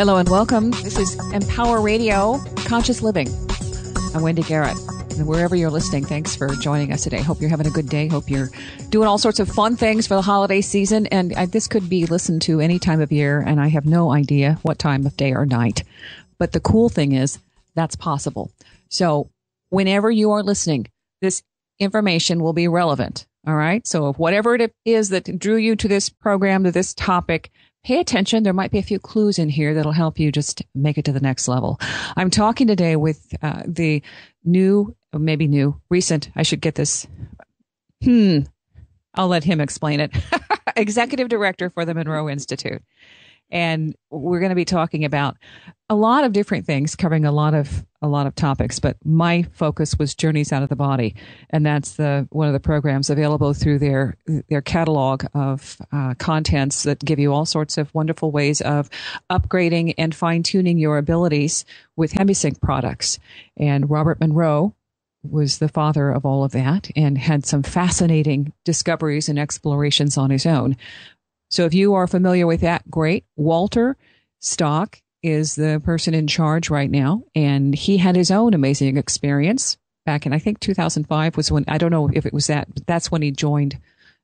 Hello and welcome. This is Empower Radio, Conscious Living. I'm Wendy Garrett. And wherever you're listening, thanks for joining us today. Hope you're having a good day. Hope you're doing all sorts of fun things for the holiday season. And this could be listened to any time of year, and I have no idea what time of day or night. But the cool thing is that's possible. So whenever you are listening, this information will be relevant. All right. So if whatever it is that drew you to this program, to this topic, pay attention. There might be a few clues in here that'll help you just make it to the next level. I'm talking today with the recent, I should get this. I'll let him explain it. Executive Director for the Monroe Institute. And we're going to be talking about a lot of different things, covering a lot of topics. But my focus was Journeys Out of the Body, and that's one of the programs available through their catalog of contents that give you all sorts of wonderful ways of upgrading and fine tuning your abilities with HemiSync products. And Robert Monroe was the father of all of that, and had some fascinating discoveries and explorations on his own. So if you are familiar with that, great. Walter Stock is the person in charge right now, and he had his own amazing experience back in, I think, 2005 was when, I don't know if it was that, but that's when he joined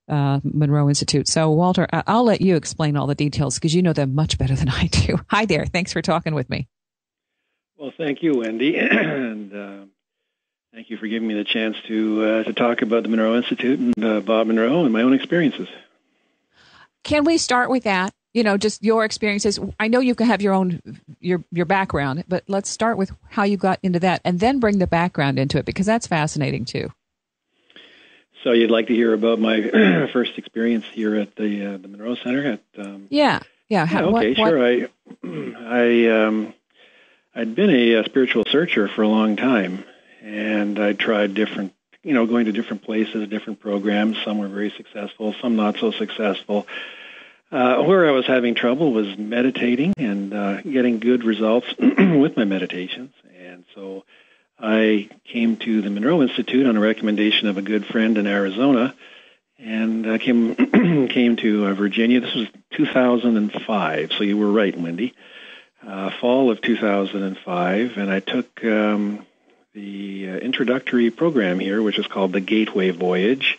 Monroe Institute. So, Walter, I'll let you explain all the details because you know them much better than I do. Hi there. Thanks for talking with me. Well, thank you, Wendy, and thank you for giving me the chance to talk about the Monroe Institute and Bob Monroe and my own experiences. Can we start with that? You know, just your experiences. I know you can have your own, your background, but let's start with how you got into that and then bring the background into it, because that's fascinating too. So you'd like to hear about my first experience here at the Monroe Center? Yeah. Okay, sure. I'd been a spiritual searcher for a long time, and I tried different, going to different places, different programs. Some were very successful, some not so successful. Where I was having trouble was meditating and getting good results with my meditations. And so I came to the Monroe Institute on a recommendation of a good friend in Arizona, and came to Virginia. This was 2005, so you were right, Wendy. Fall of 2005, and I took the introductory program here, which is called the Gateway Voyage.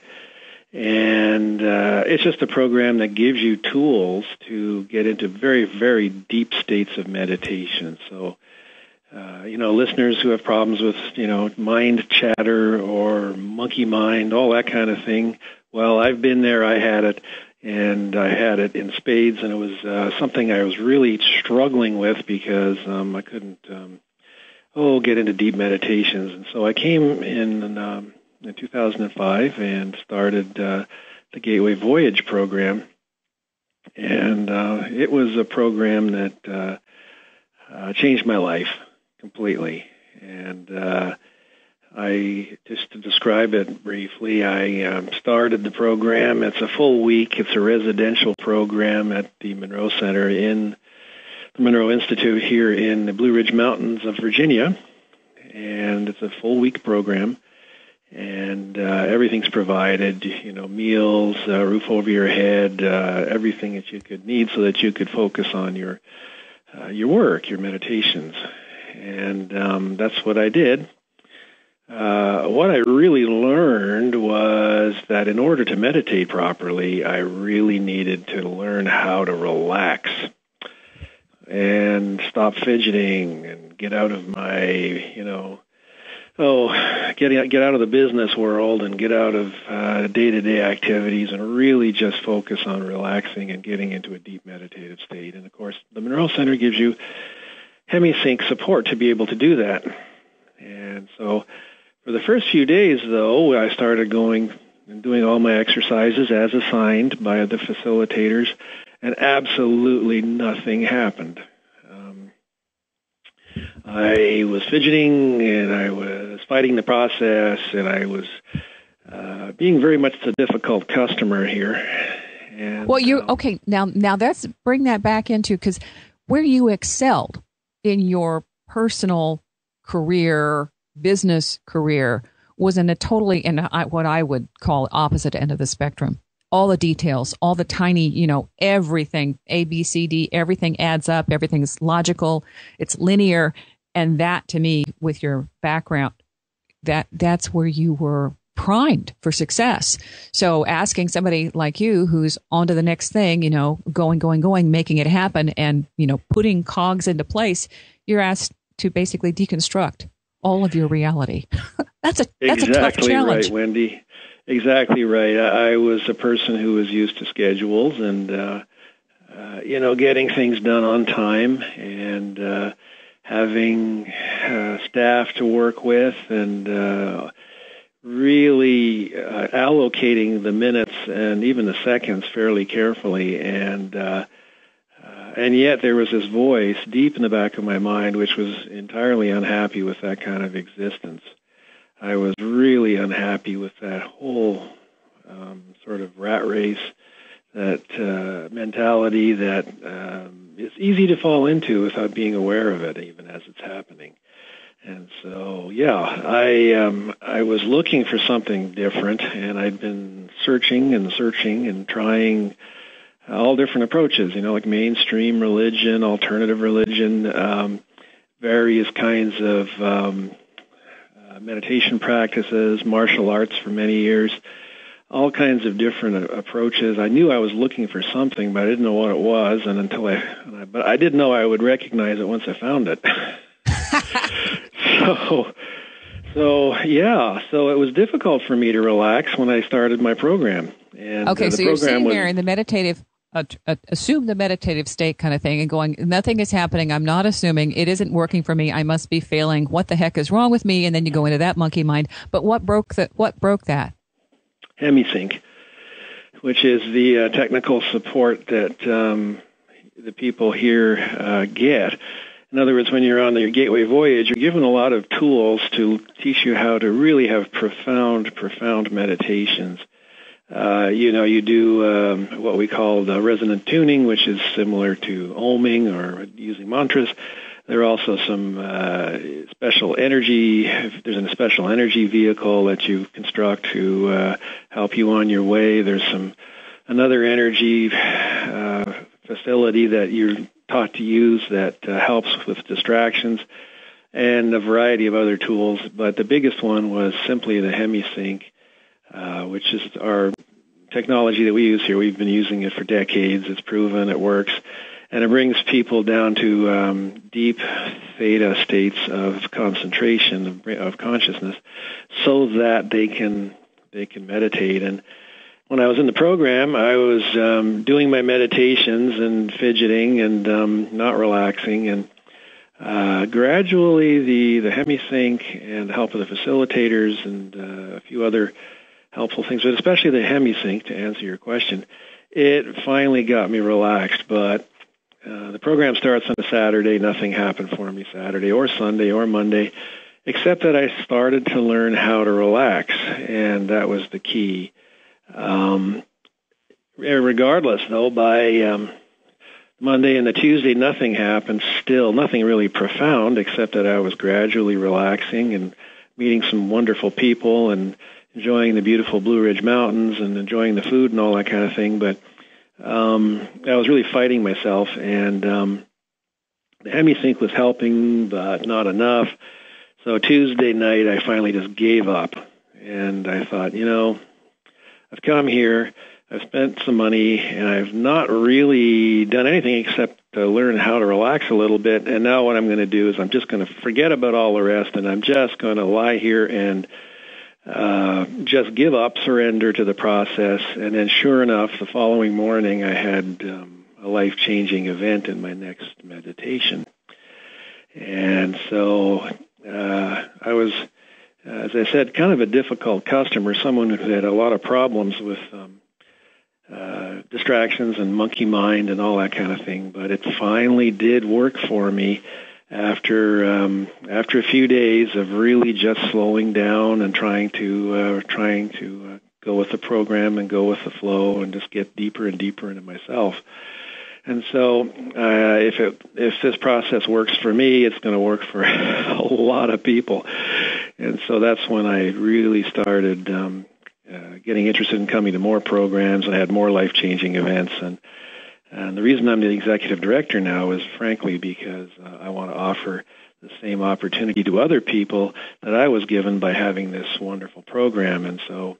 And it's just a program that gives you tools to get into very, very deep states of meditation. So, listeners who have problems with, mind chatter or monkey mind, all that kind of thing, well, I've been there, I had it, and I had it in spades, and it was something I was really struggling with because I couldn't get into deep meditations. And so I came in 2005 and started the Gateway Voyage program. And it was a program that changed my life completely. And just to describe it briefly, I started the program. It's a full week. It's a residential program at the Monroe Center in the Monroe Institute here in the Blue Ridge Mountains of Virginia. And it's a full week program. And everything's provided, meals, roof over your head, everything that you could need so that you could focus on your work, your meditations. And that's what I did. What I really learned was that in order to meditate properly, I really needed to learn how to relax and stop fidgeting and get out of my, get out of the business world and get out of day-to-day activities and really just focus on relaxing and getting into a deep meditative state. And, of course, the Monroe Center gives you HemiSync support to be able to do that. And so for the first few days, though, I started going and doing all my exercises as assigned by the facilitators, and absolutely nothing happened. I was fidgeting, and I was fighting the process, and I was being very much the difficult customer here. And, well, okay. Now let's bring that back into, because where you excelled in your personal career, business career, was in a totally what I would call opposite end of the spectrum. all the details, all the tiny, everything, A, B, C, D, everything adds up. Everything's logical. It's linear. And that, to me, with your background, that's where you were primed for success. So asking somebody like you who's on to the next thing, going, making it happen and, putting cogs into place, you're asked to basically deconstruct all of your reality. That's a tough challenge. Right, Wendy. Exactly right. I was a person who was used to schedules and, getting things done on time and having staff to work with and really allocating the minutes and even the seconds fairly carefully. And yet there was this voice deep in the back of my mind which was entirely unhappy with that kind of existence. I was really unhappy with that whole sort of rat race, that mentality that is easy to fall into without being aware of it, even as it's happening. And so, I was looking for something different, and I'd been searching and trying all different approaches, like mainstream religion, alternative religion, various kinds of meditation practices, martial arts for many years, all kinds of different approaches. I knew I was looking for something, but I didn't know what it was, but I did know I would recognize it once I found it. So it was difficult for me to relax when I started my program. And okay, so you're sitting there in the meditative, assume the meditative state kind of thing and going, nothing is happening. I'm not assuming. It isn't working for me. I must be failing. What the heck is wrong with me? And then you go into that monkey mind. But what broke that? Hemisync, which is the technical support that the people here get. In other words, when you're on your gateway voyage, you're given a lot of tools to teach you how to really have profound meditations. You do what we call the resonant tuning, which is similar to oming or using mantras. There are also some special energy. There's a special energy vehicle that you construct to help you on your way. There's another energy facility that you're taught to use that helps with distractions, and a variety of other tools. But the biggest one was simply the Hemisync, which is our technology that we use here. We've been using it for decades. It's proven it works. And it brings people down to deep theta states of concentration, of consciousness, so that they can meditate. And when I was in the program, I was doing my meditations and fidgeting and not relaxing. And gradually the Hemisync and the help of the facilitators and a few other helpful things, but especially the Hemisync, to answer your question, it finally got me relaxed. But the program starts on a Saturday. Nothing happened for me Saturday or Sunday or Monday, except that I started to learn how to relax, and that was the key. Regardless, though, by Monday and the Tuesday, nothing happened. Still, nothing really profound, except that I was gradually relaxing and meeting some wonderful people and enjoying the beautiful Blue Ridge Mountains and enjoying the food and all that kind of thing. But I was really fighting myself, and the Hemisync was helping, but not enough. So Tuesday night, I finally just gave up, and I thought, I've come here, I've spent some money, and I've not really done anything except to learn how to relax a little bit, and now what I'm going to do is I'm just going to forget about all the rest, and I'm just going to lie here and just give up, surrender to the process. And then sure enough, the following morning I had a life-changing event in my next meditation. And so I was, as I said, kind of a difficult customer, someone who had a lot of problems with distractions and monkey mind and all that kind of thing. But it finally did work for me. After a few days of really just slowing down and trying to go with the program and go with the flow and just get deeper and deeper into myself. And so if this process works for me, it's going to work for a lot of people. And so that's when I really started getting interested in coming to more programs, and I had more life-changing events. And the reason I'm the executive director now is, frankly, because I want to offer the same opportunity to other people that I was given by having this wonderful program. And so,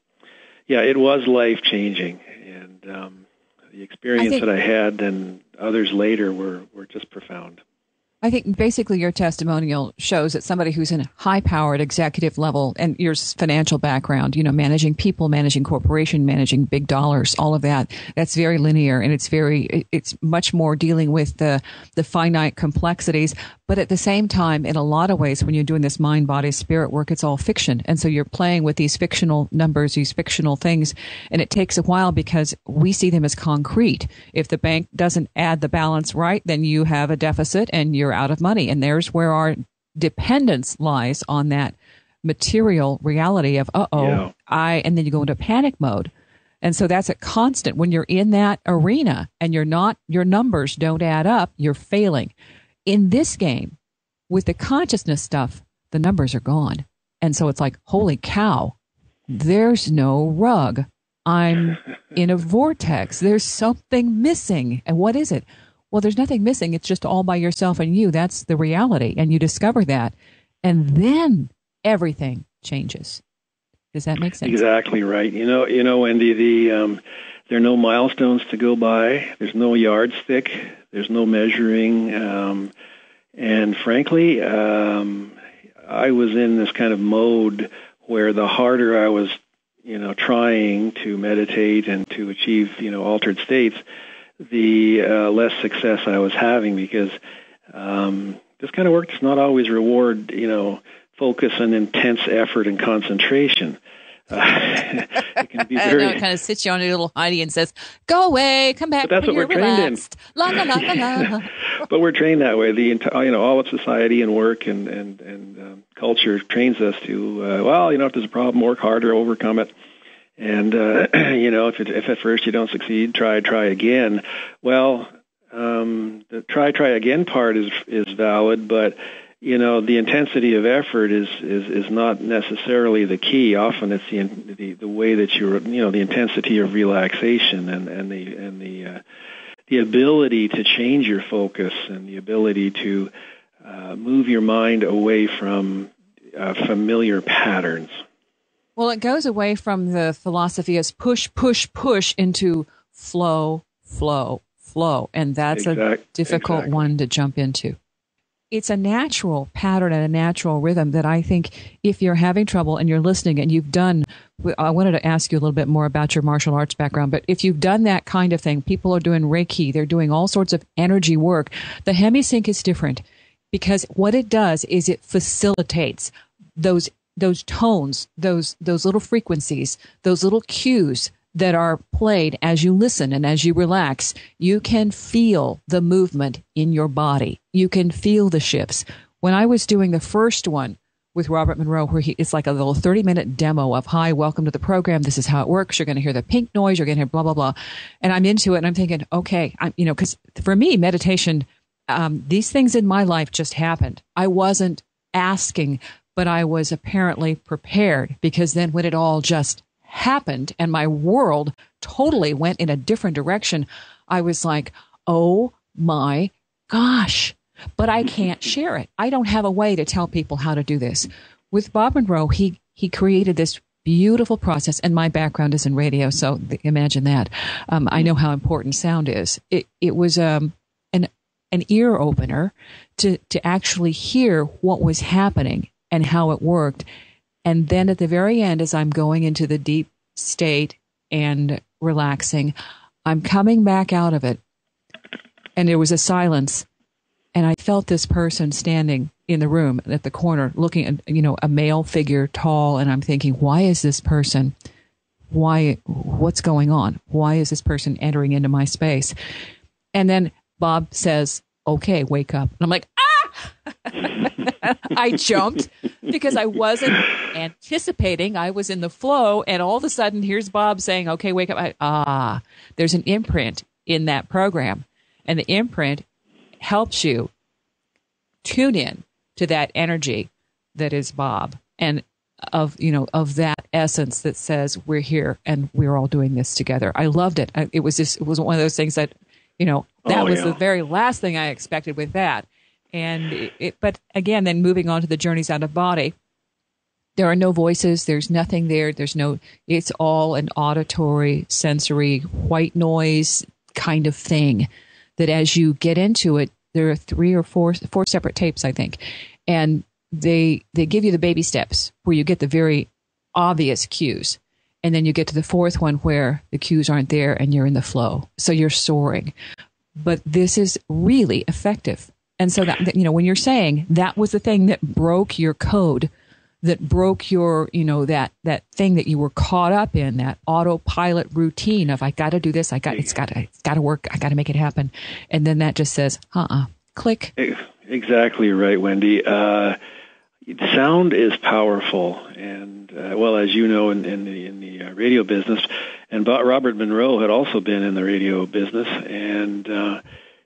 yeah, it was life-changing. And the experience that I had and others later were just profound. I think basically your testimonial shows that somebody who's in a high-powered executive level, and your financial background, managing people, managing corporation, managing big dollars, all of that, that's very linear, and it's much more dealing with the finite complexities. But at the same time, in a lot of ways, when you're doing this mind, body, spirit work, it's all fiction. And so you're playing with these fictional numbers, these fictional things, and it takes a while because we see them as concrete. If the bank doesn't add the balance right, then you have a deficit and you're out of money. And there's where our dependence lies on that material reality of, and then you go into panic mode. And so that's a constant. When you're in that arena and your numbers don't add up, you're failing. In this game, with the consciousness stuff, the numbers are gone. And so it's like, holy cow, there's no rug. I'm in a vortex. There's something missing. And what is it? Well, there's nothing missing. It's just all by yourself and you. That's the reality. And you discover that. And then everything changes. Does that make sense? Exactly right. Wendy, there are no milestones to go by. There's no yardstick. There's no measuring. And frankly, I was in this kind of mode where the harder I was, trying to meditate and to achieve, altered states, the less success I was having, because this kind of work does not always reward, focus and intense effort and concentration. It can be very. It kind of sits you on your little Heidi and says, "Go away, come back." But that's what we're relaxed. trained in. La la la la. But we're trained that way. The entire, all of society and work and culture trains us to, if there's a problem, work harder, overcome it. And if at first you don't succeed, try again. Well, the try again part is valid, but the intensity of effort is not necessarily the key. Often it's the way that the intensity of relaxation and the ability to change your focus and the ability to move your mind away from familiar patterns. Well, it goes away from the philosophy as push, push, push into flow, flow, flow. And that's a difficult one to jump into. It's a natural pattern and a natural rhythm that I think if you're having trouble and you're listening and you've done, I wanted to ask you a little bit more about your martial arts background, but if you've done that kind of thing, people are doing Reiki, they're doing all sorts of energy work. The hemisync is different because what it does is it facilitates those tones, those little frequencies, those little cues that are played as you listen and as you relax. You can feel the movement in your body. You can feel the shifts. When I was doing the first one with Robert Monroe, where it's like a little 30-minute demo of, hi, welcome to the program. This is how it works. You're going to hear the pink noise. You're going to hear blah, blah, blah. And I'm into it and I'm thinking, okay, because for me, meditation, these things in my life just happened. I wasn't asking, but I was apparently prepared, because then when it all just happened and my world totally went in a different direction, I was like, oh my gosh, but I can't share it. I don't have a way to tell people how to do this. With Bob Monroe, he created this beautiful process, and my background is in radio, so imagine that. I know how important sound is. It was an ear opener to actually hear what was happening and how it worked. And then at the very end, as I'm going into the deep state and relaxing, I'm coming back out of it. And there was a silence. And I felt this person standing in the room at the corner looking at, a male figure, tall. And I'm thinking, why is this person? What's going on? Why is this person entering into my space? And then Bob says, okay, wake up. And I'm like, I jumped because I wasn't anticipating. I was in the flow, and all of a sudden, here's Bob saying, okay, wake up. There's an imprint in that program, and the imprint helps you tune in to that energy that is Bob. And of that essence that says we're here and we're all doing this together. I loved it. It was one of those things that, that was the very last thing I expected with that. And but again, then moving on to the journeys out of body, there are no voices. There's nothing there. It's all an auditory, sensory, white noise kind of thing that as you get into it, there are 3 or 4 separate tapes, I think. And they give you the baby steps where you get the very obvious cues. And then you get to the 4th one where the cues aren't there and you're in the flow. So you're soaring. But this is really effective. And so that, when you're saying that was the thing that broke your code, that broke your, that thing that you were caught up in, that autopilot routine of I got to do this, it's got to work, I got to make it happen. And then that just says, click. Exactly right, Wendy. Sound is powerful, and as you know, in the radio business, and Robert Monroe had also been in the radio business, and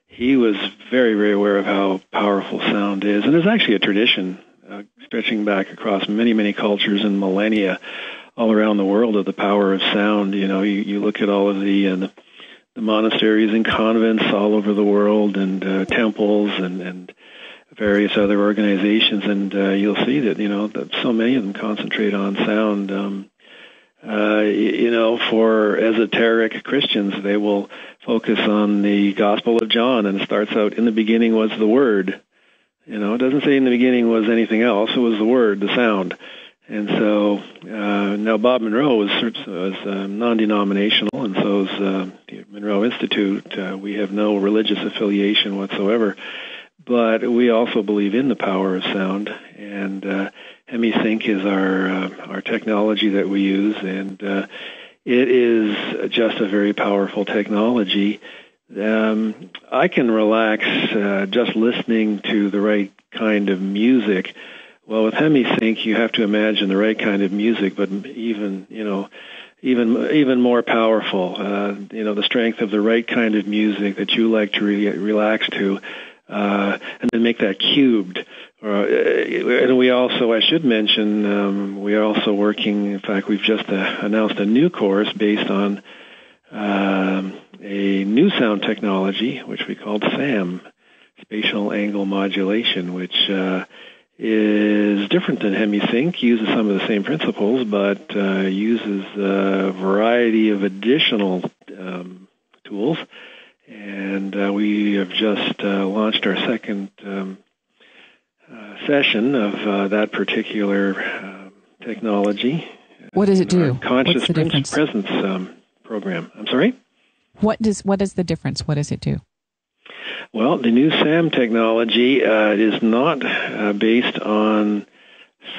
he was very, very aware of how powerful sound is. And there's actually a tradition stretching back across many, many cultures and millennia all around the world of the power of sound. You look at all of the monasteries and convents all over the world, and temples and various other organizations, and you'll see that that so many of them concentrate on sound. For esoteric Christians, they will focus on the Gospel of John, and it starts out, in the beginning was the Word. It doesn't say in the beginning was anything else. It was the Word, the sound. And so now Bob Monroe was non-denominational, and so is the Monroe Institute. We have no religious affiliation whatsoever. But we also believe in the power of sound, and HemiSync is our technology that we use, and it is just a very powerful technology. I can relax just listening to the right kind of music. Well, with HemiSync, you have to imagine the right kind of music, but even more powerful. The strength of the right kind of music that you like to relax to. And then make that cubed. And we also, I should mention, we are also working, in fact, we've just announced a new course based on a new sound technology, which we called SAM, Spatial Angle Modulation, which is different than HemiSync, uses some of the same principles, but uses a variety of additional tools. And we have just launched our second session of that particular technology. What does it do? Conscious presence program. I'm sorry? What is the difference? What does it do? Well, the new SAM technology is not based on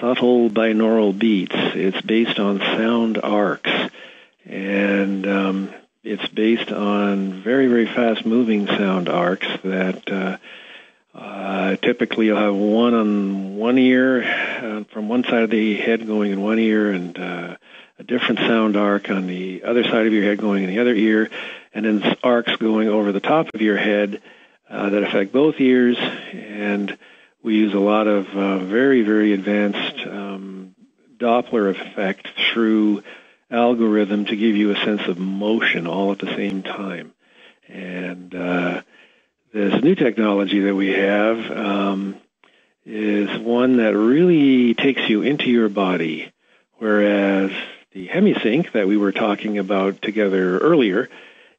subtle binaural beats. It's based on sound arcs. And it's based on very, very fast-moving sound arcs that typically you'll have one on one ear, from one side of the head going in one ear, and a different sound arc on the other side of your head going in the other ear, and then arcs going over the top of your head that affect both ears. And we use a lot of very, very advanced Doppler effect through algorithm to give you a sense of motion all at the same time. And this new technology that we have is one that really takes you into your body, whereas the HemiSync that we were talking about together earlier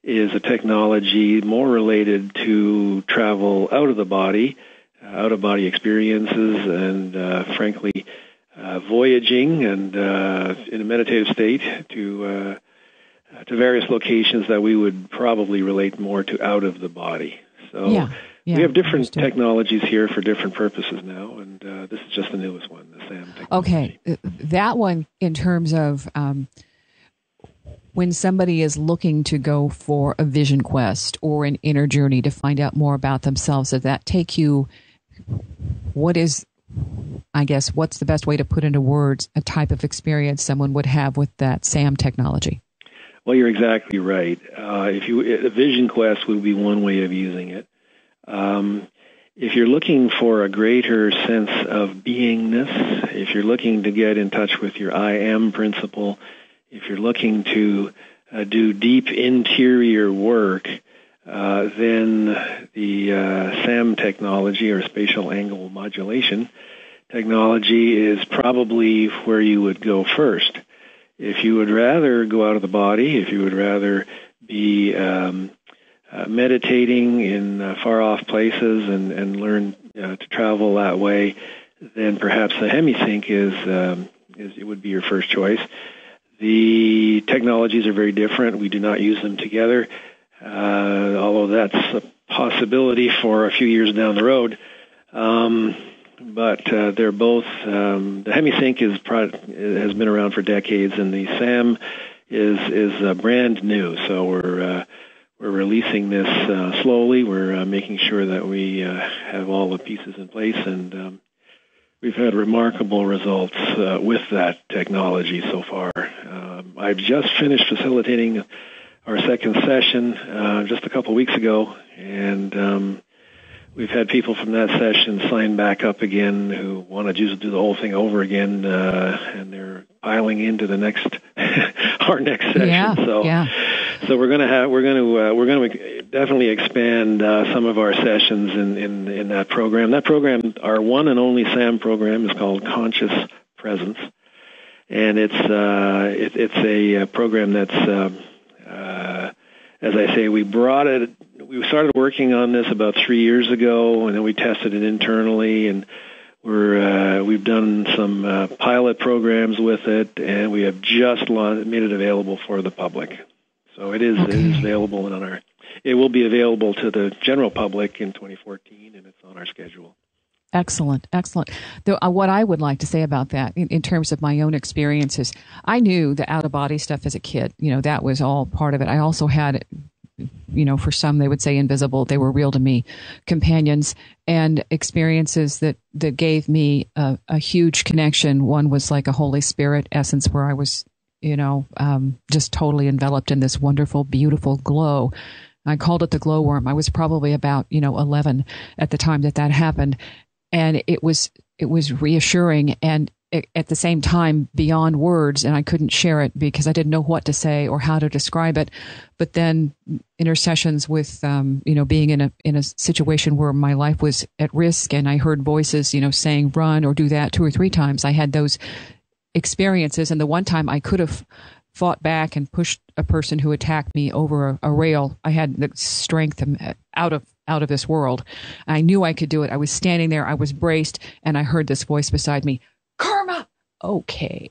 is a technology more related to travel out of the body, out-of-body experiences, and frankly, voyaging and in a meditative state to various locations that we would probably relate more to out of the body. So we have different technologies here for different purposes now, and this is just the newest one, the SAM technology. Okay, that one in terms of when somebody is looking to go for a vision quest or an inner journey to find out more about themselves, does that take you, what's the best way to put into words a type of experience someone would have with that SAM technology? Well, you're exactly right. A vision quest would be one way of using it. if you're looking for a greater sense of beingness, if you're looking to get in touch with your I am principle, if you're looking to do deep interior work, then the SAM technology, or spatial angle modulation technology, is probably where you would go first. If you would rather go out of the body, if you would rather be meditating in far-off places and learn to travel that way, then perhaps the hemisync it would be your first choice. The technologies are very different. We do not use them together, although that's a possibility for a few years down the road. But they're both. The hemisync has been around for decades, and the SAM is brand new. So we're releasing this slowly. We're making sure that we have all the pieces in place, and we've had remarkable results with that technology so far. I've just finished facilitating our second session just a couple weeks ago, and we've had people from that session sign back up again who want to just do the whole thing over again, and they're piling into the our next session. So we're going to definitely expand some of our sessions in that program. That program, our one and only SAM program, is called Conscious Presence, and it's a program that's as I say, we started working on this about 3 years ago, and then we tested it internally, and we've done some pilot programs with it, and we have just made it available for the public. So it is available, and it will be available to the general public in 2014, and it's on our schedule. Excellent. What I would like to say about that, in terms of my own experiences, I knew the out-of-body stuff as a kid. That was all part of it. I also had, for some they would say invisible, they were real to me, companions and experiences that gave me a huge connection. One was like a Holy Spirit essence, where I was, just totally enveloped in this wonderful, beautiful glow. I called it the glowworm. I was probably about, 11 at the time that happened. And it was reassuring and at the same time beyond words, and I couldn't share it because I didn't know what to say or how to describe it. But then intercessions with, being in a situation where my life was at risk, and I heard voices, saying run or do that 2 or 3 times. I had those experiences, and the one time I could have fought back and pushed a person who attacked me over a rail. I had the strength out of this world. I knew I could do it. I was standing there, I was braced, and I heard this voice beside me, Karma. Okay.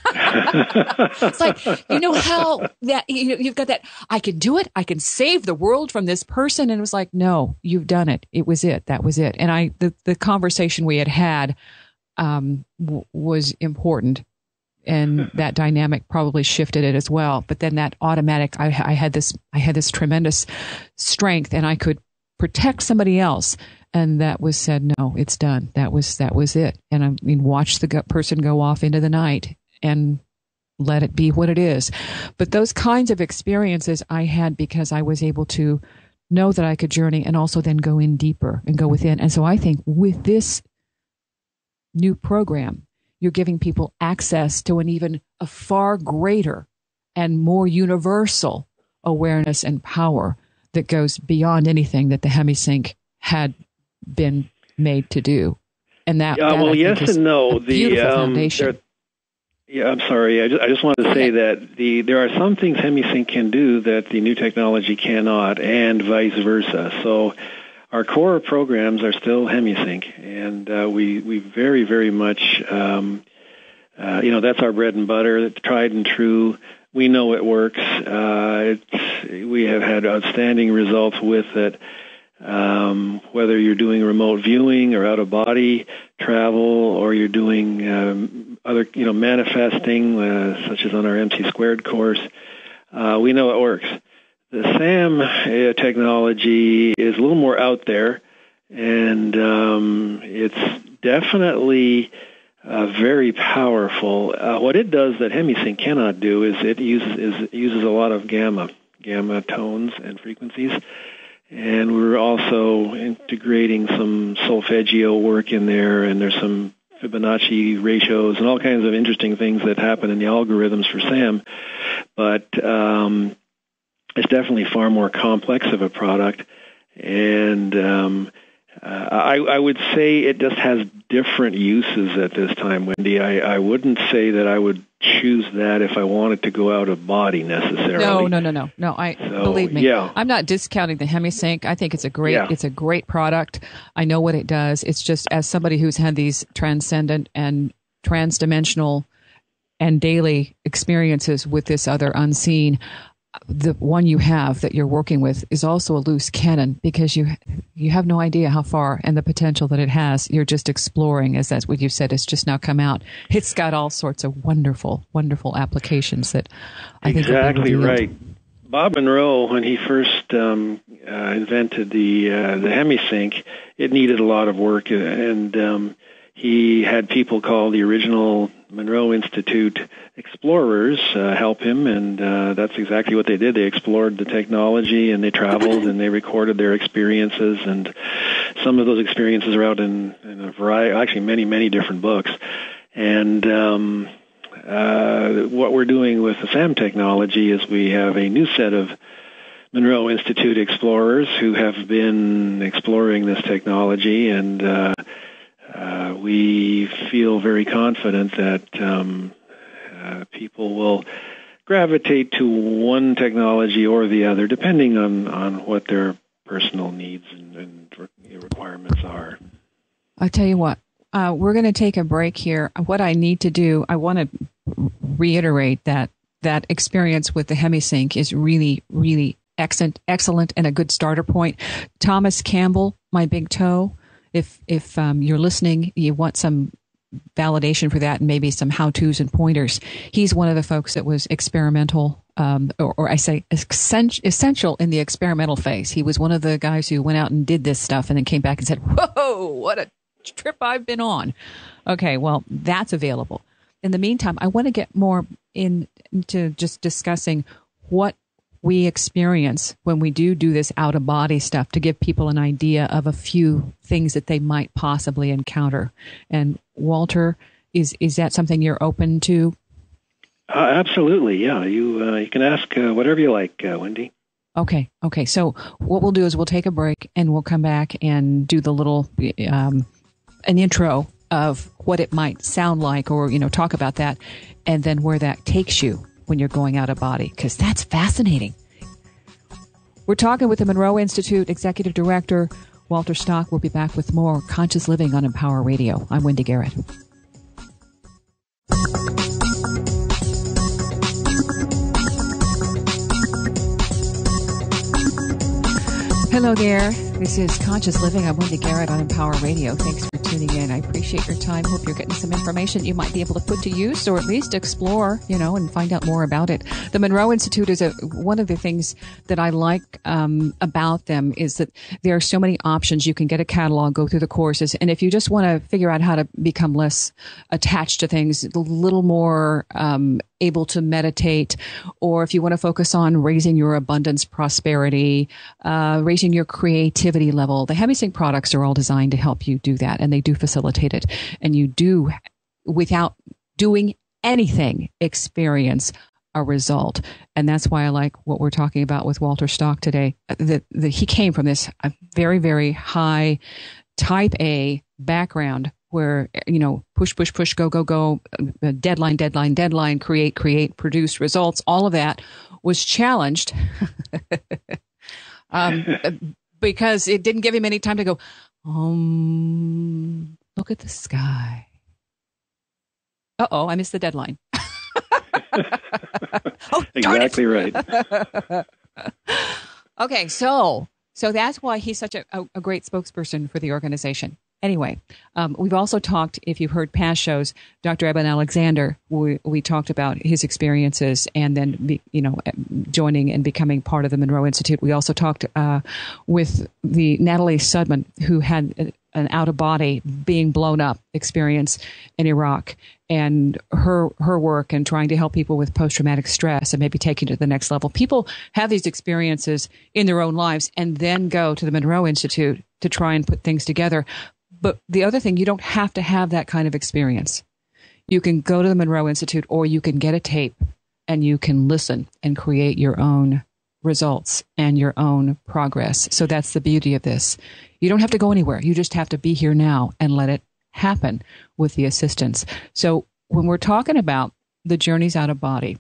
It's like, how that, you've got that, I can do it. I can save the world from this person. And it was like, no, you've done it. It was it. That was it. And the conversation we had was important. And that dynamic probably shifted it as well. But then that automatic, I had this tremendous strength, and I could protect somebody else. And that was said, no, it's done. That was it. And watch the person go off into the night and let it be what it is. But those kinds of experiences I had because I was able to know that I could journey and also then go in deeper and go within. And so I think with this new program, you're giving people access to a far greater and more universal awareness and power that goes beyond anything that the hemisync had been made to do. And that, yes and no. Beautiful foundation. I'm sorry. I just wanted to say that there are some things hemisync can do that the new technology cannot, and vice versa. So our core programs are still hemisync, and we very, very much, that's our bread and butter. It's tried and true. We know it works. We have had outstanding results with it. Whether you're doing remote viewing or out-of-body travel, or you're doing other, manifesting, such as on our MC² course, we know it works. The SAM technology is a little more out there, and it's definitely very powerful. What it does that hemisync cannot do is it uses a lot of gamma tones and frequencies. And we're also integrating some solfeggio work in there, and there's some Fibonacci ratios and all kinds of interesting things that happen in the algorithms for SAM. But it's definitely far more complex of a product. And I would say it just has different uses at this time, Wendy. I wouldn't say that I would choose that if I wanted to go out of body necessarily. No. Believe me, yeah. I'm not discounting the HemiSync. I think it's a great product. I know what it does. It's just, as somebody who's had these transcendent and transdimensional and daily experiences with this other unseen, the one you have that you're working with is also a loose cannon, because you have no idea how far and the potential that it has. You're just exploring, as that's what you said. It's just now come out. It's got all sorts of wonderful, wonderful applications that I think exactly right. Bob Monroe, when he first invented the HemiSync, it needed a lot of work, and he had people call the original Monroe Institute explorers help him, and that's exactly what they did. They explored the technology, and they traveled, and they recorded their experiences, and some of those experiences are out in a variety, actually many different books. And what we're doing with the SAM technology is we have a new set of Monroe Institute explorers who have been exploring this technology, and we feel very confident that people will gravitate to one technology or the other, depending on what their personal needs and requirements are. I'll tell you what, we're going to take a break here. What I need to do, I want to reiterate that experience with the HemiSync is really, really excellent and a good starter point. Thomas Campbell, My Big Toe, if you're listening, you want some validation for that and maybe some how-tos and pointers. He's one of the folks that was experimental, or I say essential in the experimental phase. He was one of the guys who went out and did this stuff and then came back and said, whoa, what a trip I've been on. Okay, well, that's available. In the meantime, I want to get more into just discussing what we experience when we do this out-of-body stuff, to give people an idea of a few things that they might possibly encounter. And Walter, is that something you're open to? Absolutely, yeah. You can ask whatever you like, Wendy. Okay. So what we'll do is we'll take a break and we'll come back and do the little an intro of what it might sound like, or talk about that, and then where that takes you when you're going out of body, because that's fascinating. We're talking with the Monroe Institute Executive Director, Walter Stock. We'll be back with more Conscious Living on Empower Radio. I'm Wendy Garrett. Hello there. This is Conscious Living. I'm Wendy Garrett on Empower Radio. Thanks for tuning in. I appreciate your time. Hope you're getting some information you might be able to put to use, or at least explore, and find out more about it. The Monroe Institute is one of the things that I like about them is that there are so many options. You can get a catalog, go through the courses, and if you just want to figure out how to become less attached to things, a little more able to meditate, or if you want to focus on raising your abundance, prosperity, raising your creativity level, the HemiSync products are all designed to help you do that, and they do facilitate it. And you do, without doing anything, experience a result. And that's why I like what we're talking about with Walter Stock today. He came from this very, very high type A background where, push, go, deadline, create, produce results. All of that was challenged because it didn't give him any time to go, look at the sky. Uh-oh, I missed the deadline. Oh, exactly right. Okay, so that's why he's such a great spokesperson for the organization. Anyway, we've also talked, if you've heard past shows, Dr. Eben Alexander, we talked about his experiences and then, joining and becoming part of the Monroe Institute. We also talked with the Natalie Sudman, who had an out-of-body, being blown up experience in Iraq, and her work and trying to help people with post-traumatic stress and maybe taking it to the next level. People have these experiences in their own lives and then go to the Monroe Institute to try and put things together. But the other thing, you don't have to have that kind of experience. You can go to the Monroe Institute, or you can get a tape and you can listen and create your own results and your own progress. So that's the beauty of this. You don't have to go anywhere. You just have to be here now and let it happen with the assistance. So when we're talking about the journeys out of body,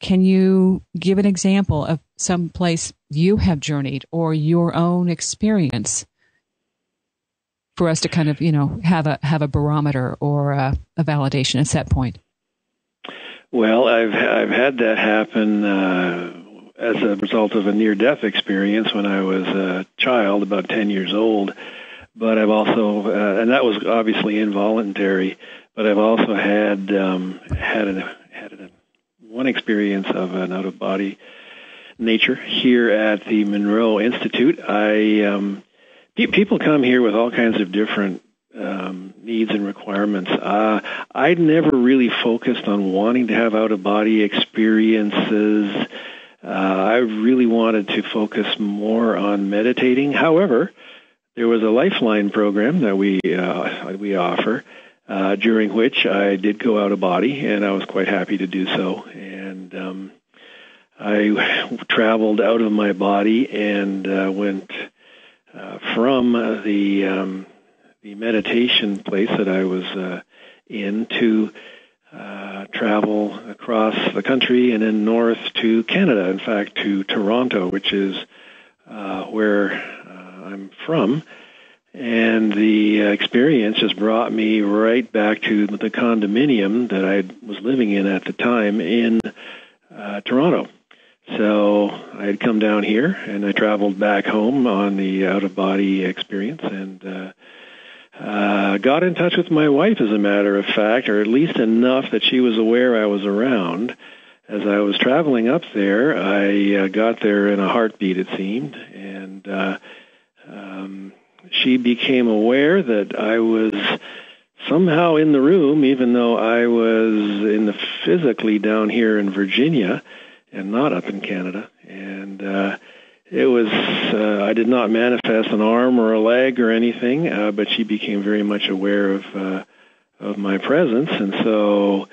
can you give an example of some place you have journeyed or your own experience for us to kind of, have a barometer or a validation, a set point? Well, I've had that happen as a result of a near-death experience when I was a child, about 10 years old. But I've also, and that was obviously involuntary, but I've also had one experience of an out-of-body nature here at the Monroe Institute. People come here with all kinds of different needs and requirements. I'd never really focused on wanting to have out-of-body experiences. I really wanted to focus more on meditating. However, there was a Lifeline program that we offer, during which I did go out of body, and I was quite happy to do so. And I traveled out of my body and went from the meditation place that I was in to travel across the country and then north to Canada, in fact, to Toronto, which is where I'm from. And the experience just brought me right back to the condominium that I was living in at the time in Toronto. So I had come down here, and I traveled back home on the out-of-body experience, and got in touch with my wife, as a matter of fact, or at least enough that she was aware I was around. As I was traveling up there, I got there in a heartbeat, it seemed, and she became aware that I was somehow in the room, even though I was physically down here in Virginia and not up in Canada. And it was, I did not manifest an arm or a leg or anything, but she became very much aware of my presence. And so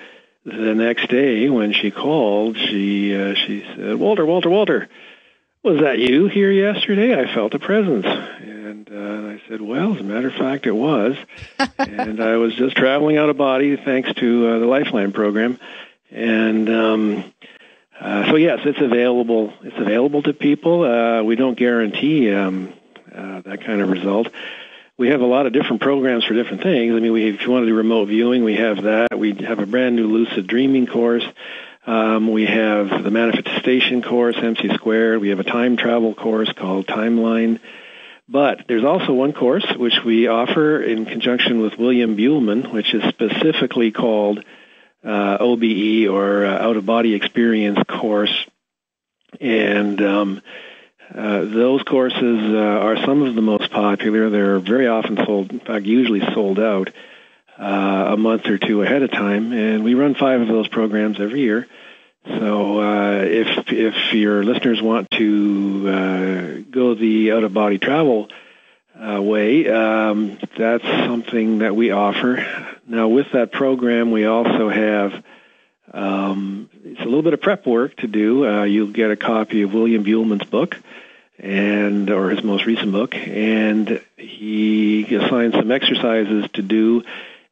the next day when she called, she said, Walter, was that you here yesterday? I felt a presence. And I said, well, as a matter of fact, it was. And I was just traveling out of body thanks to the Lifeline program. And so yes, it's available. It's available to people. We don't guarantee that kind of result. We have a lot of different programs for different things. I mean, if you want to do remote viewing, we have that. We have a brand new lucid dreaming course. We have the manifestation course, MC Squared. We have a time travel course called Timeline. But there's also one course which we offer in conjunction with William Buhlman, which is specifically called OBE, or Out-of-Body Experience course. And those courses are some of the most popular. They're very often sold, in fact, usually sold out a month or two ahead of time. And we run 5 of those programs every year. So if your listeners want to go the out-of-body travel way, that's something that we offer. Now, with that program, we also have it's a little bit of prep work to do. You'll get a copy of William Buhlman's book, or his most recent book, and he assigns some exercises to do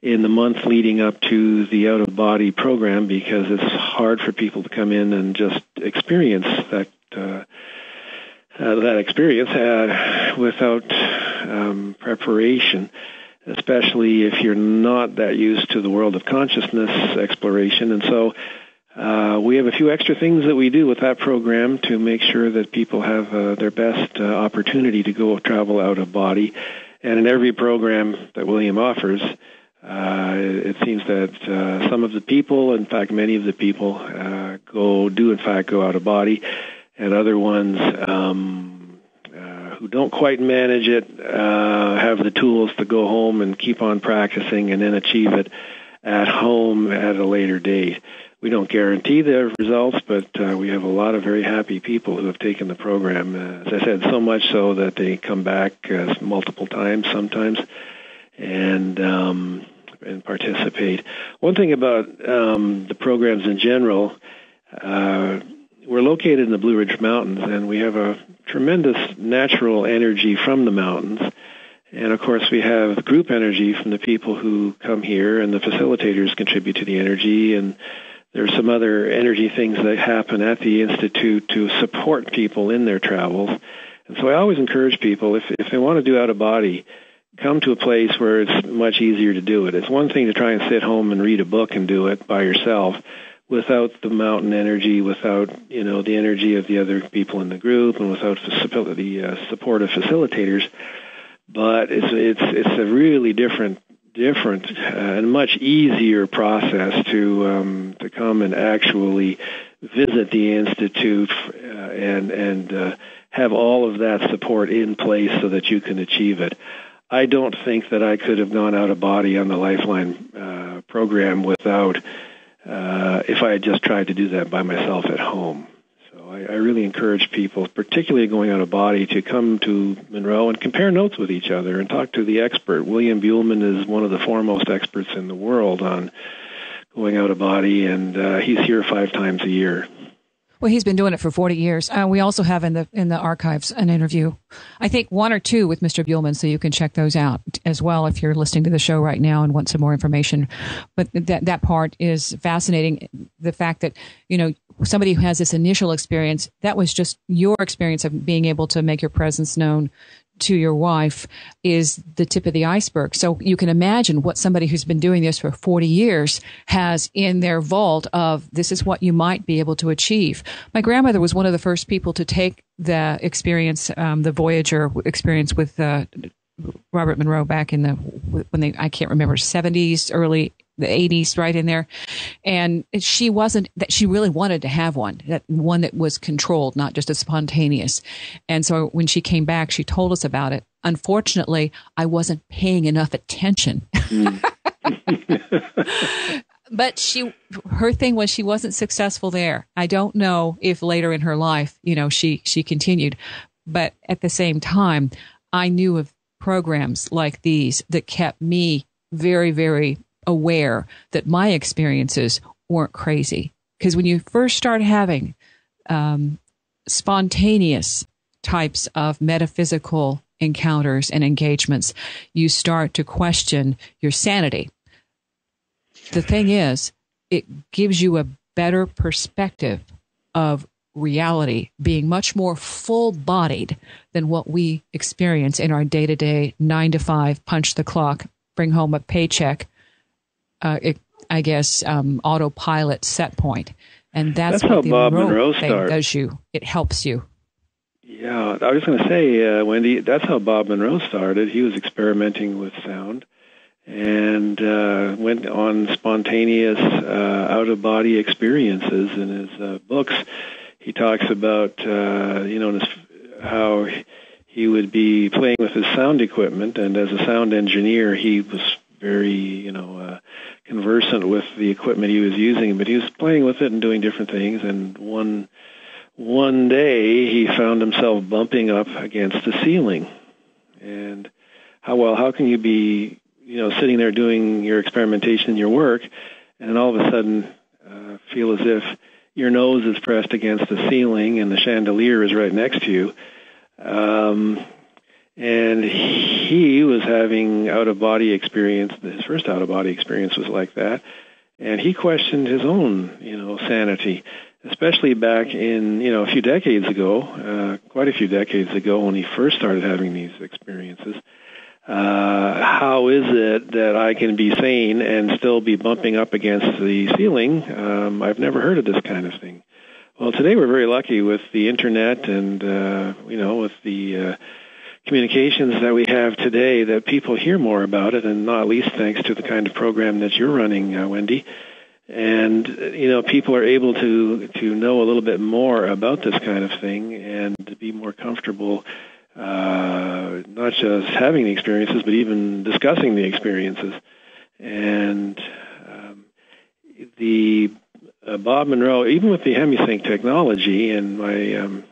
in the month leading up to the out-of-body program, because it's hard for people to come in and just experience that experience without preparation, especially if you're not that used to the world of consciousness exploration. And so we have a few extra things that we do with that program to make sure that people have their best opportunity to go travel out of body. And in every program that William offers, it seems that some of the people, in fact, many of the people, do in fact go out of body, and other ones who don't quite manage it have the tools to go home and keep on practicing and then achieve it at home at a later date. We don't guarantee the results, but we have a lot of very happy people who have taken the program. As I said, so much so that they come back multiple times sometimes and participate. One thing about the programs in general, we're located in the Blue Ridge Mountains, and we have a tremendous natural energy from the mountains. And, of course, we have group energy from the people who come here, and the facilitators contribute to the energy. And there's some other energy things that happen at the Institute to support people in their travels. And so I always encourage people, if they want to do out-of-body, come to a place where it's much easier to do it. It's one thing to try and sit home and read a book and do it by yourself without the mountain energy, without, the energy of the other people in the group, and without the support of facilitators. But it's a really different and much easier process to come and actually visit the Institute and have all of that support in place so that you can achieve it. I don't think that I could have gone out of body on the Lifeline program without if I had just tried to do that by myself at home. So I really encourage people, particularly going out of body, to come to Monroe and compare notes with each other and talk to the expert. William Buhlman is one of the foremost experts in the world on going out of body, and he's here 5 times a year. Well, he's been doing it for 40 years. We also have in the archives an interview, I think 1 or 2 with Mr. Buhlman, so you can check those out as well if you're listening to the show right now and want some more information. But that part is fascinating. The fact that, somebody who has this initial experience, that was just your experience of being able to make your presence known to your wife is the tip of the iceberg. So you can imagine what somebody who's been doing this for 40 years has in their vault of this is what you might be able to achieve. My grandmother was one of the first people to take the experience, the Voyager experience with Robert Monroe back in I can't remember, 70s, early the 80s, right in there. And she really wanted to have one that was controlled, not just a spontaneous. And so when she came back, she told us about it. Unfortunately, I wasn't paying enough attention. But her thing was she wasn't successful there. I don't know if later in her life, she continued. But at the same time, I knew of programs like these that kept me very, very aware that my experiences weren't crazy. Because when you first start having spontaneous types of metaphysical encounters and engagements, you start to question your sanity. The thing is, it gives you a better perspective of reality, being much more full-bodied than what we experience in our day-to-day 9-to-5, punch the clock, bring home a paycheck, autopilot set point. And that's what how the Bob Monroe thing started. does you. It helps you. Yeah, I was going to say, Wendy, that's how Bob Monroe started. He was experimenting with sound and went on spontaneous out-of-body experiences. In his books, he talks about, how he would be playing with his sound equipment, and as a sound engineer, he was very, conversant with the equipment he was using, but he was playing with it and doing different things. And one day he found himself bumping up against the ceiling. And how can you be, sitting there doing your experimentation and your work, and all of a sudden feel as if your nose is pressed against the ceiling and the chandelier is right next to you. And he was having out-of-body experience. His first out-of-body experience was like that. And he questioned his own, sanity, especially back in, a few decades ago, quite a few decades ago when he first started having these experiences. How is it that I can be sane and still be bumping up against the ceiling? I've never heard of this kind of thing. Well, today we're very lucky with the internet and, with the communications that we have today that people hear more about it, and not least thanks to the kind of program that you're running, Wendy. And, people are able to know a little bit more about this kind of thing and to be more comfortable, not just having the experiences, but even discussing the experiences. And the Bob Monroe, even with the HemiSync technology, and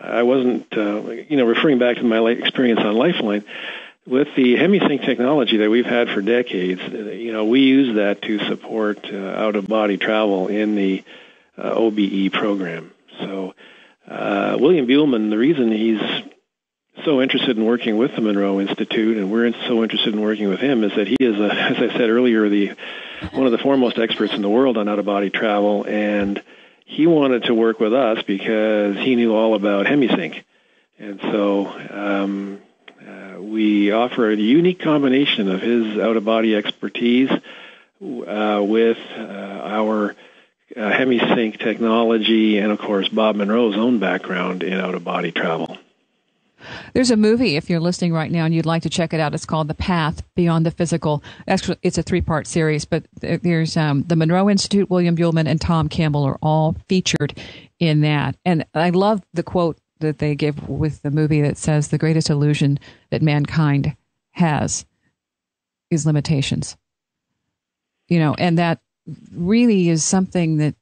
I wasn't, referring back to my experience on Lifeline, with the HemiSync technology that we've had for decades, we use that to support out-of-body travel in the OBE program. So William Buhlman, the reason he's so interested in working with the Monroe Institute, and we're so interested in working with him, is that he is, as I said earlier, one of the foremost experts in the world on out-of-body travel, and he wanted to work with us because he knew all about HemiSync. And so we offer a unique combination of his out-of-body expertise with our HemiSync technology and, of course, Bob Monroe's own background in out-of-body travel. There's a movie, if you're listening right now and you'd like to check it out. It's called The Path Beyond the Physical. Actually, it's a 3-part series, but there's the Monroe Institute, William Buhlman, and Tom Campbell are all featured in that. And I love the quote that they give with the movie that says, the greatest illusion that mankind has is limitations. And that really is something that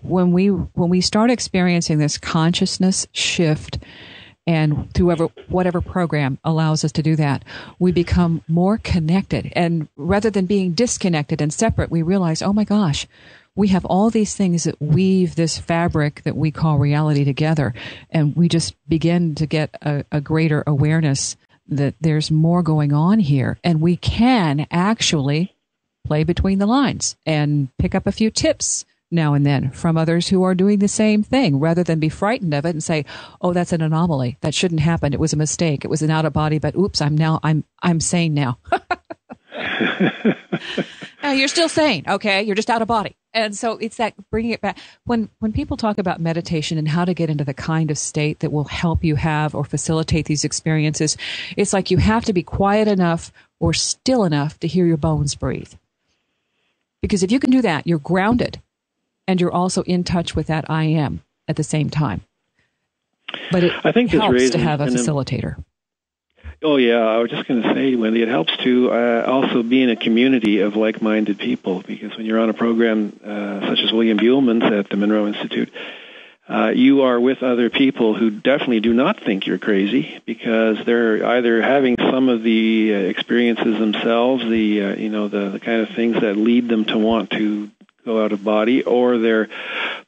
when we start experiencing this consciousness shift, and through whatever program allows us to do that, we become more connected. And rather than being disconnected and separate, we realize, oh my gosh, we have all these things that weave this fabric that we call reality together. And we just begin to get a greater awareness that there's more going on here. And we can actually play between the lines and pick up a few tips now and then from others who are doing the same thing, rather than be frightened of it and say, oh, that's an anomaly. That shouldn't happen. It was a mistake. It was an out of body, but oops, I'm sane now. You're still sane. Okay. You're just out of body. And so it's that bringing it back. When people talk about meditation and how to get into the kind of state that will help you have or facilitate these experiences, it's like you have to be quiet enough or still enough to hear your bones breathe. Because if you can do that, you're grounded. And you're also in touch with that I am at the same time. But I think helps to have a facilitator. Oh, yeah. I was just going to say, Wendy, it helps to also be in a community of like-minded people, because when you're on a program such as William Buhlman's at the Monroe Institute, you are with other people who definitely do not think you're crazy, because they're either having some of the experiences themselves, the kind of things that lead them to want to go out of body, or they're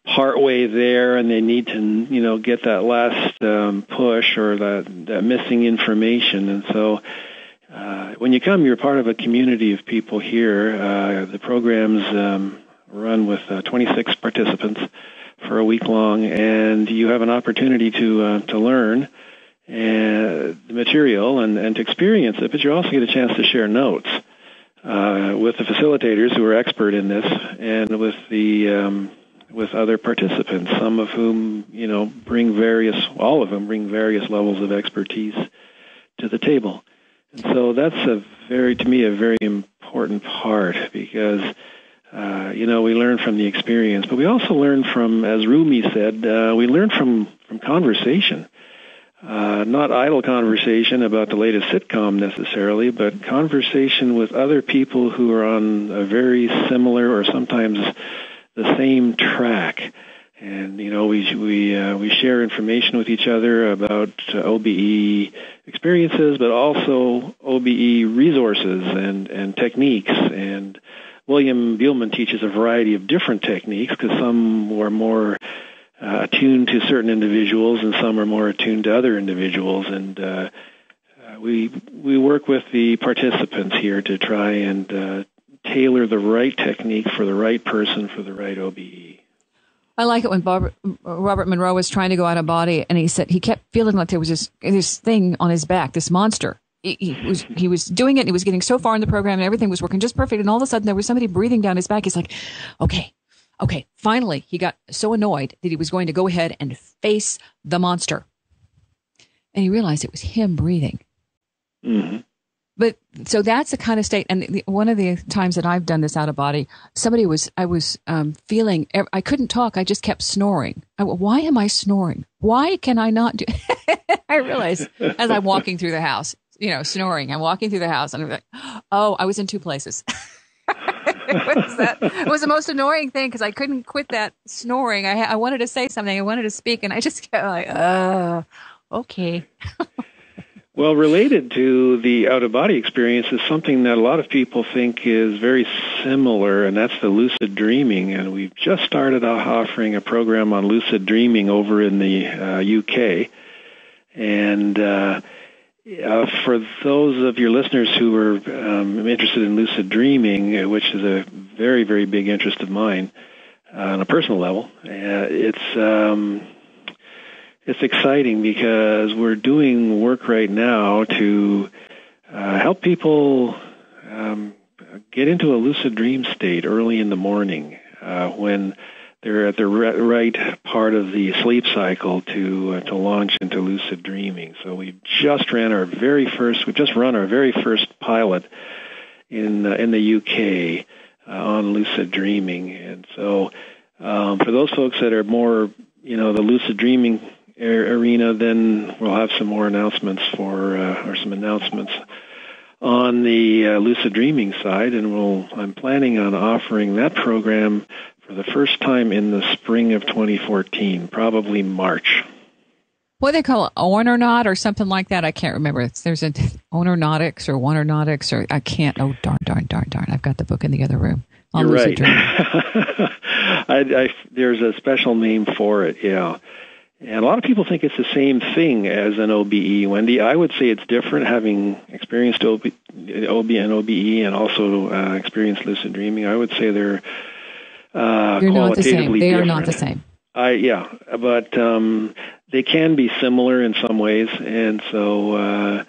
partway there and they need to, get that last push or that missing information. And so when you come, you're part of a community of people here. The program's run with 26 participants for a week long, and you have an opportunity to learn the material and to experience it, but you also get a chance to share notes with the facilitators who are expert in this, and with other participants, some of whom all of them bring various levels of expertise to the table. And so that's to me a very important part, because we learn from the experience, but we also learn from, as Rumi said, we learn from conversation. Not idle conversation about the latest sitcom necessarily, but conversation with other people who are on a very similar or sometimes the same track. And, we share information with each other about OBE experiences, but also OBE resources and techniques. And William Buhlman teaches a variety of different techniques, because some are more attuned to certain individuals, and some are more attuned to other individuals. And we work with the participants here to try and tailor the right technique for the right person for the right OBE. I like it when Robert Monroe was trying to go out of body, and he said he kept feeling like there was this thing on his back, this monster. He was doing it, and he was getting so far in the program, and everything was working just perfect, and all of a sudden there was somebody breathing down his back. He's like, okay, finally, he got so annoyed that he was going to go ahead and face the monster. and he realized it was him breathing. Mm-hmm. But so that's the kind of state. And one of the times that I've done this out of body, I was feeling, I couldn't talk. I just kept snoring. Why am I snoring? Why can I not do? I realized as I'm walking through the house, snoring. I'm walking through the house and I'm like, oh, I was in two places. It was the most annoying thing because I couldn't quit that snoring. I wanted to say something. I wanted to speak, and I just kept like, okay. Well, related to the out-of-body experience is something that a lot of people think is very similar, and that's the lucid dreaming. And we've just started offering a program on lucid dreaming over in the UK. And for those of your listeners who are interested in lucid dreaming, which is a very, very big interest of mine on a personal level, it's exciting because we're doing work right now to help people get into a lucid dream state early in the morning when they're at the right part of the sleep cycle to launch into lucid dreaming. So we just run our very first pilot in the UK on lucid dreaming, and so for those folks that are more the lucid dreaming arena, then we'll have some more announcements or some announcements on the lucid dreaming side, and I'm planning on offering that program for the first time in the spring of 2014, probably March. What do they call it, Ornonaut or something like that? I can't remember. There's an Ononautics or Wondernautics, or I can't. Oh, darn. I've got the book in the other room. You're right. There's a special name for it, yeah. And a lot of people think it's the same thing as an OBE. Wendy, I would say it's different, having experienced OB and OBE and also experienced lucid dreaming. I would say they're qualitatively different. They are not the same. But they can be similar in some ways. And so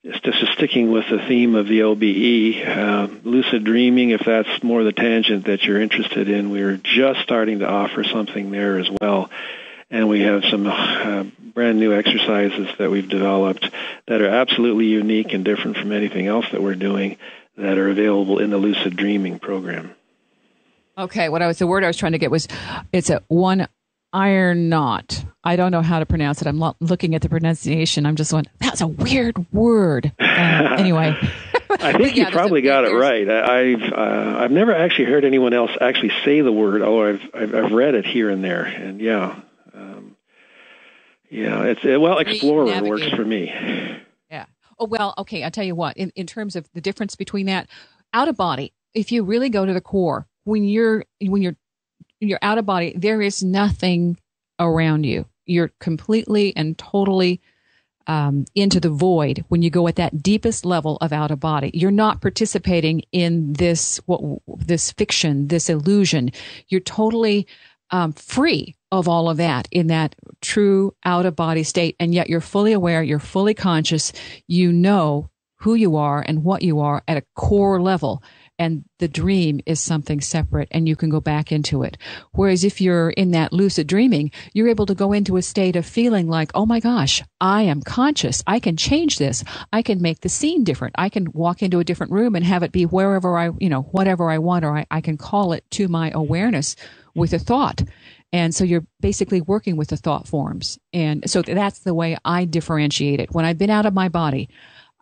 just sticking with the theme of the OBE, lucid dreaming, if that's more the tangent that you're interested in, we're just starting to offer something there as well. And we have some brand new exercises that we've developed that are absolutely unique and different from anything else that we're doing that are available in the lucid dreaming program. Okay, the word I was trying to get was, it's a one iron knot. I don't know how to pronounce it. I'm not looking at the pronunciation. I'm just going, that's a weird word. Anyway. I think you probably got it right. I've never actually heard anyone else actually say the word, although I've read it here and there, and Explorer works for me. Yeah. Oh, well, okay, I'll tell you what, in terms of the difference between that, out of body, if you really go to the core, when you're out of body, there is nothing around you. You're completely and totally into the void. When you go at that deepest level of out of body, you're not participating in this fiction, this illusion. You're totally free of all of that in that true out of body state. And yet you're fully aware, you're fully conscious, you know who you are and what you are at a core level. And the dream is something separate, and you can go back into it. Whereas if you're in that lucid dreaming, you're able to go into a state of feeling like, oh my gosh, I am conscious. I can change this. I can make the scene different. I can walk into a different room and have it be whatever I want, or I can call it to my awareness with a thought. And so you're basically working with the thought forms. And so that's the way I differentiate it. When I've been out of my body,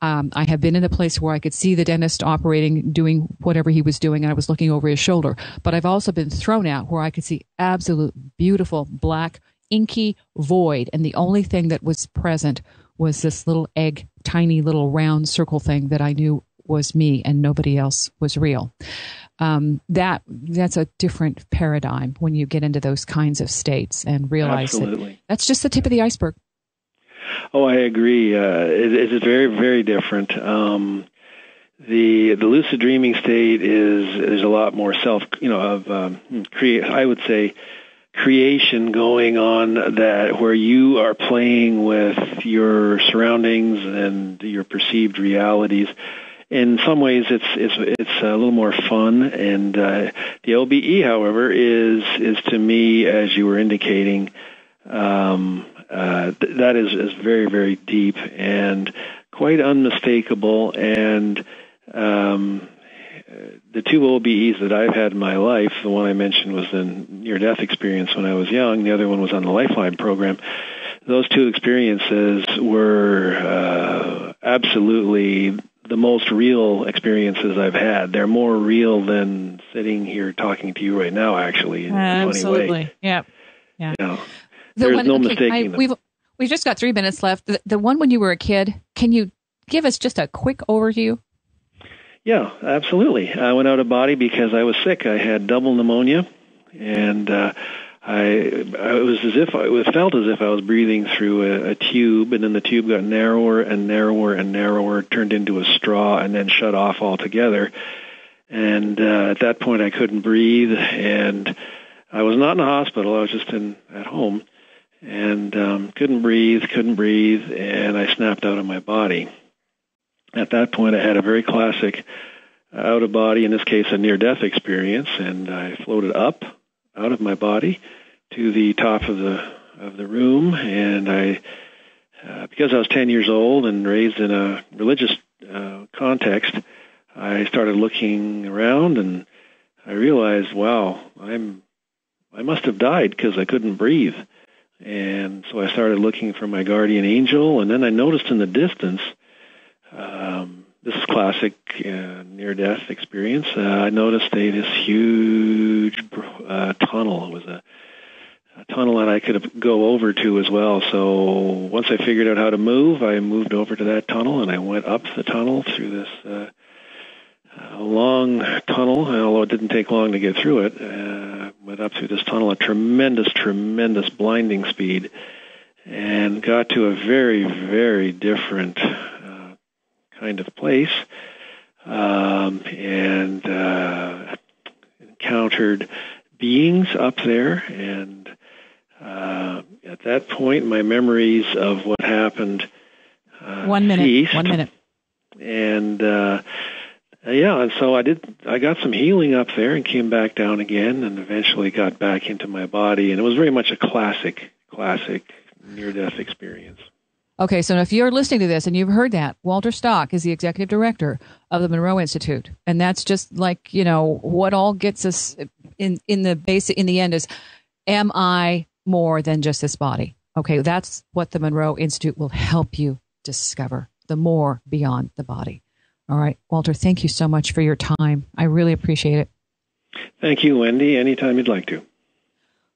I have been in a place where I could see the dentist operating, doing whatever he was doing, and I was looking over his shoulder. But I've also been thrown out where I could see absolute beautiful black, inky void, and the only thing that was present was this little egg, tiny little round circle thing that I knew was me and nobody else was real. That's a different paradigm when you get into those kinds of states and realize that that's just the tip of the iceberg. Oh, I agree. It's very, very different. The lucid dreaming state there's a lot more I would say creation going on, that where you are playing with your surroundings and your perceived realities. In some ways, it's a little more fun, and the OBE, however, is to me, as you were indicating, that is very, very deep and quite unmistakable. And the two OBEs that I've had in my life, the one I mentioned was a near-death experience when I was young. The other one was on the Lifeline program. Those two experiences were absolutely the most real experiences I've had. They're more real than sitting here talking to you right now, actually, in a funny way. Yeah. You know, there's no mistaking them. We've just got 3 minutes left. The one when you were a kid, can you give us just a quick overview? Yeah, absolutely. I went out of body because I was sick. I had double pneumonia, and it felt as if I was breathing through a tube, and then the tube got narrower and narrower and narrower, turned into a straw, and then shut off altogether. And at that point, I couldn't breathe, and I was not in a hospital. I was just at home, and couldn't breathe, and I snapped out of my body. At that point, I had a very classic out-of-body, in this case, a near-death experience, and I floated up out of my body to the top of the room, and I, because I was 10 years old and raised in a religious context, I started looking around, and I realized, wow, I must have died because I couldn't breathe. And so I started looking for my guardian angel, and then I noticed in the distance, this is classic near-death experience. I noticed this huge tunnel. It was a tunnel that I could go over to as well. So once I figured out how to move, I moved over to that tunnel, and I went up the tunnel through this long tunnel. And although it didn't take long to get through it, went up through this tunnel at tremendous blinding speed, and got to a very, very different kind of place, and encountered beings up there. And at that point, my memories of what happened 1 minute. ceased. 1 minute. And and so I got some healing up there and came back down again, and eventually got back into my body. And it was very much a classic near-death experience. Okay, so if you're listening to this and you've heard that, Walter Stock is the executive director of the Monroe Institute, and that's just like, what all gets us in the end is, am I more than just this body? Okay, that's what the Monroe Institute will help you discover, the more beyond the body. All right, Walter, thank you so much for your time. I really appreciate it. Thank you, Wendy. Anytime you'd like to.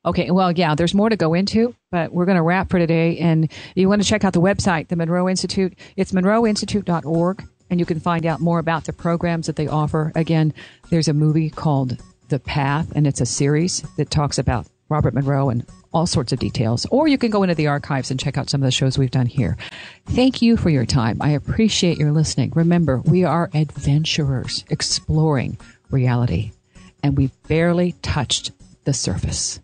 Okay, well, yeah, there's more to go into, but we're going to wrap for today. And you want to check out the website, the Monroe Institute. It's monroeinstitute.org, and you can find out more about the programs that they offer. Again, there's a movie called The Path, and it's a series that talks about Robert Monroe and all sorts of details. Or you can go into the archives and check out some of the shows we've done here. Thank you for your time. I appreciate your listening. Remember, we are adventurers exploring reality, and we've barely touched the surface.